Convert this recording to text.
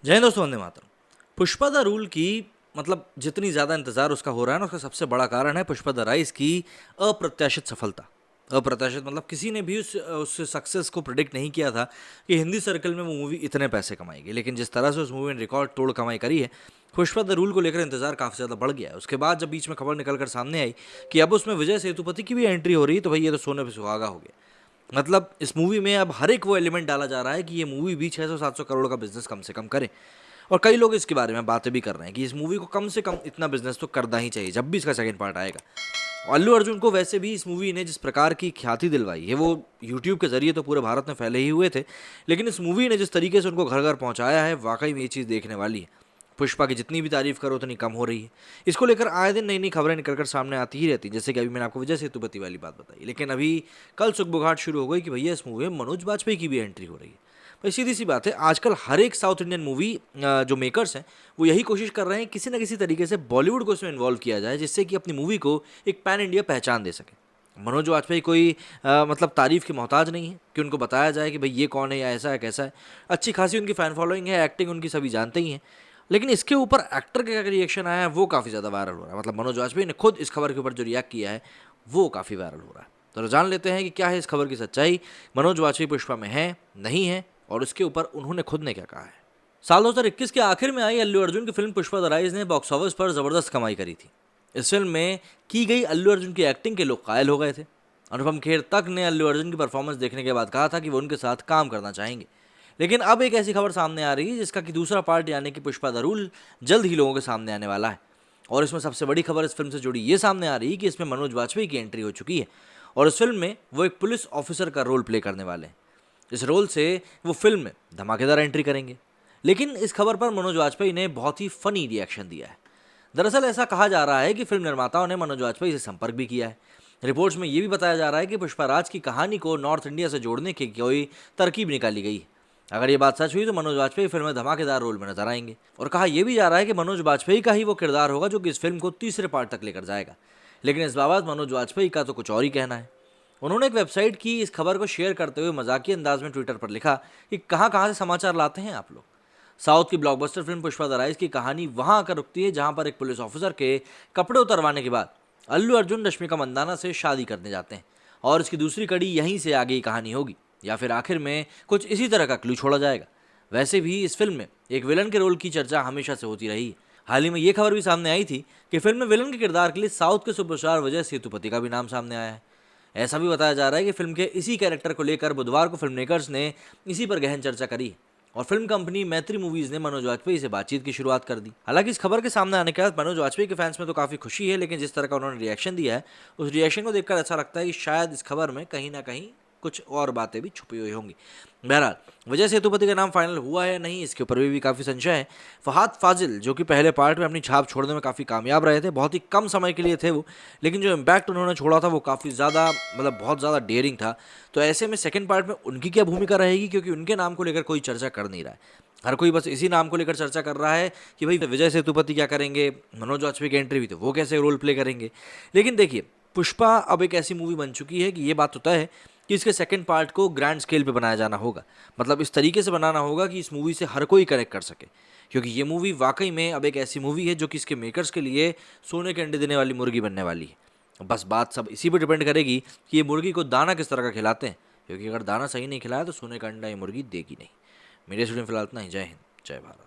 जय हिंद दोस्तों, Vande Mataram. Pushpa the rule की जितनी ज़्यादा इंतज़ार उसका हो रहा है ना, उसका सबसे बड़ा कारण है पुष्पा द राइज की अप्रत्याशित सफलता। अप्रत्याशित किसी ने भी उस सक्सेस को प्रिडिक्ट नहीं किया था कि हिंदी सर्कल में वो मूवी इतने पैसे कमाएगी। लेकिन जिस तरह से उस मूवी ने रिकॉर्ड तोड़ कमाई करी है, पुष्पा द रूल को लेकर इंतजार काफ़ी ज़्यादा बढ़ गया है। उसके बाद जब बीच में खबर निकल कर सामने आई कि अब उसमें विजय सेतुपति की भी एंट्री हो रही है, तो भाई ये तो सोने पे सुहागा हो गया। इस मूवी में अब हर एक वो एलिमेंट डाला जा रहा है कि ये मूवी भी 600-700 करोड़ का बिजनेस कम से कम करे। और कई लोग इसके बारे में बातें भी कर रहे हैं कि इस मूवी को कम से कम इतना बिजनेस तो करना ही चाहिए जब भी इसका सेकंड पार्ट आएगा। और अल्लू अर्जुन को वैसे भी इस मूवी ने जिस प्रकार की ख्याति दिलवाई है, वो यूट्यूब के जरिए तो पूरे भारत में फैले ही हुए थे, लेकिन इस मूवी ने जिस तरीके से उनको घर घर पहुंचाया है, वाकई में ये चीज़ देखने वाली है। पुष्पा की जितनी भी तारीफ करो उतनी कम हो रही है। इसको लेकर आए दिन नई नई खबरें निकलकर सामने आती ही रहती, जैसे कि अभी मैंने आपको विजय सेतुपति वाली बात बताई। लेकिन अभी कल सुगबुगाहट शुरू हो गई कि भैया इस मूवी में मनोज बाजपेयी की भी एंट्री हो रही है। भाई सीधी सी बात है, आजकल हर एक साउथ इंडियन मूवी जो मेकर्स हैं वो यही कोशिश कर रहे हैं किसी ना किसी तरीके से बॉलीवुड को इसमें इन्वॉल्व किया जाए, जिससे कि अपनी मूवी को एक पैन इंडिया पहचान दे सके। मनोज वाजपेयी कोई तारीफ के मोहताज नहीं है कि उनको बताया जाए कि भाई ये कौन है या ऐसा है कैसा है। अच्छी खासी उनकी फ़ैन फॉलोइंग है, एक्टिंग उनकी सभी जानते ही हैं। लेकिन इसके ऊपर एक्टर का क्या रिएक्शन आया है वो काफ़ी ज़्यादा वायरल हो रहा है। मनोज वाजपेयी ने खुद इस खबर के ऊपर जो रिएक्ट किया है वो काफ़ी वायरल हो रहा है। तो जान लेते हैं कि क्या है इस खबर की सच्चाई, मनोज वाजपेयी पुष्पा में है, नहीं है, और उसके ऊपर उन्होंने खुद ने क्या कहा है। साल 2021 के आखिर में आई अल्लू अर्जुन की फिल्म पुष्पा द राइज ने बॉक्स ऑफिस पर ज़बरदस्त कमाई करी थी। इस फिल्म में की गई अल्लू अर्जुन की एक्टिंग के लोग कायल हो गए थे। अनुपम खेर तक ने अल्लू अर्जुन की परफॉर्मेंस देखने के बाद कहा था कि वो उनके साथ काम करना चाहेंगे। लेकिन अब एक ऐसी खबर सामने आ रही है जिसका कि दूसरा पार्ट यानी कि पुष्पा द रूल जल्द ही लोगों के सामने आने वाला है। और इसमें सबसे बड़ी खबर इस फिल्म से जुड़ी ये सामने आ रही है कि इसमें मनोज वाजपेयी की एंट्री हो चुकी है और इस फिल्म में वो एक पुलिस ऑफिसर का रोल प्ले करने वाले हैं। इस रोल से वो फिल्म में धमाकेदार एंट्री करेंगे। लेकिन इस खबर पर मनोज वाजपेयी ने बहुत ही फनी रिएक्शन दिया है। दरअसल ऐसा कहा जा रहा है कि फिल्म निर्माताओं ने मनोज वाजपेयी से संपर्क भी किया है। रिपोर्ट्स में ये भी बताया जा रहा है कि पुष्पराज की कहानी को नॉर्थ इंडिया से जोड़ने की कोई तरकीब निकाली गई है। अगर ये बात सच हुई तो मनोज वाजपेयी फिल्म में धमाकेदार रोल में नजर आएंगे और कहा यह भी जा रहा है कि मनोज वाजपेयी का ही वो किरदार होगा जो कि इस फिल्म को तीसरे पार्ट तक लेकर जाएगा। लेकिन इस बाबत मनोज वाजपेयी का तो कुछ और ही कहना है। उन्होंने एक वेबसाइट की इस खबर को शेयर करते हुए मजाकिया अंदाज में ट्विटर पर लिखा कि कहाँ कहाँ से समाचार लाते हैं आप लोग। साउथ की blockbuster film Pushpa the rise की कहानी वहां आकर रुकती है जहां पर एक पुलिस ऑफिसर के कपड़े उतरवाने के बाद अल्लू अर्जुन रश्मिका मंदाना से शादी करने जाते हैं और इसकी दूसरी कड़ी यहीं से आगे की कहानी होगी, या फिर आखिर में कुछ इसी तरह का क्लू छोड़ा जाएगा। वैसे भी इस फिल्म में एक विलन के रोल की चर्चा हमेशा से होती रही है। हाल ही में ये खबर भी सामने आई थी कि फिल्म में विलन के किरदार के लिए साउथ के सुपरस्टार विजय सेतुपति का भी नाम सामने आया है। ऐसा भी बताया जा रहा है कि फिल्म के इसी कैरेक्टर को लेकर बुधवार को फिल्म मेकर्स ने इसी पर गहन चर्चा करी और फिल्म कंपनी मैत्री मूवीज ने मनोज वाजपेयी से बातचीत की शुरुआत कर दी। हालांकि इस खबर के सामने आने के बाद मनोज वाजपेयी के फैंस में तो काफी खुशी है, लेकिन जिस तरह का उन्होंने रिएक्शन दिया है उस रिएक्शन को देखकर ऐसा लगता है कि शायद इस खबर में कहीं ना कहीं कुछ और बातें भी छुपी हुई होंगी। बहरहाल विजय सेतुपति का नाम फाइनल हुआ है नहीं, इसके ऊपर भी काफ़ी संशय है। फहाद फाजिल जो कि पहले पार्ट में अपनी छाप छोड़ने में काफ़ी कामयाब रहे थे, बहुत ही कम समय के लिए थे वो, लेकिन जो इम्पैक्ट उन्होंने छोड़ा था वो काफ़ी ज़्यादा बहुत ज़्यादा डेयरिंग था। तो ऐसे में सेकंड पार्ट में उनकी क्या भूमिका रहेगी, क्योंकि उनके नाम को लेकर कोई चर्चा कर नहीं रहा है। हर कोई बस इसी नाम को लेकर चर्चा कर रहा है कि भाई विजय सेतुपति क्या करेंगे, मनोज वाजपेयी की एंट्री हुई तो वो कैसे रोल प्ले करेंगे। लेकिन देखिए, पुष्पा अब एक ऐसी मूवी बन चुकी है कि ये बात होता है कि इसके सेकंड पार्ट को ग्रैंड स्केल पे बनाया जाना होगा। इस तरीके से बनाना होगा कि इस मूवी से हर कोई कनेक्ट कर सके, क्योंकि ये मूवी वाकई में अब एक ऐसी मूवी है जो कि इसके मेकर्स के लिए सोने के अंडे देने वाली मुर्गी बनने वाली है। बस बात सब इसी पर डिपेंड करेगी कि ये मुर्गी को दाना किस तरह का खिलाते हैं, क्योंकि अगर दाना सही नहीं खिलाया तो सोने का अंडा ये मुर्गी देगी नहीं। मेरे स्टूडेंट फिलहाल इतना ही। जय हिंद, जय भारत।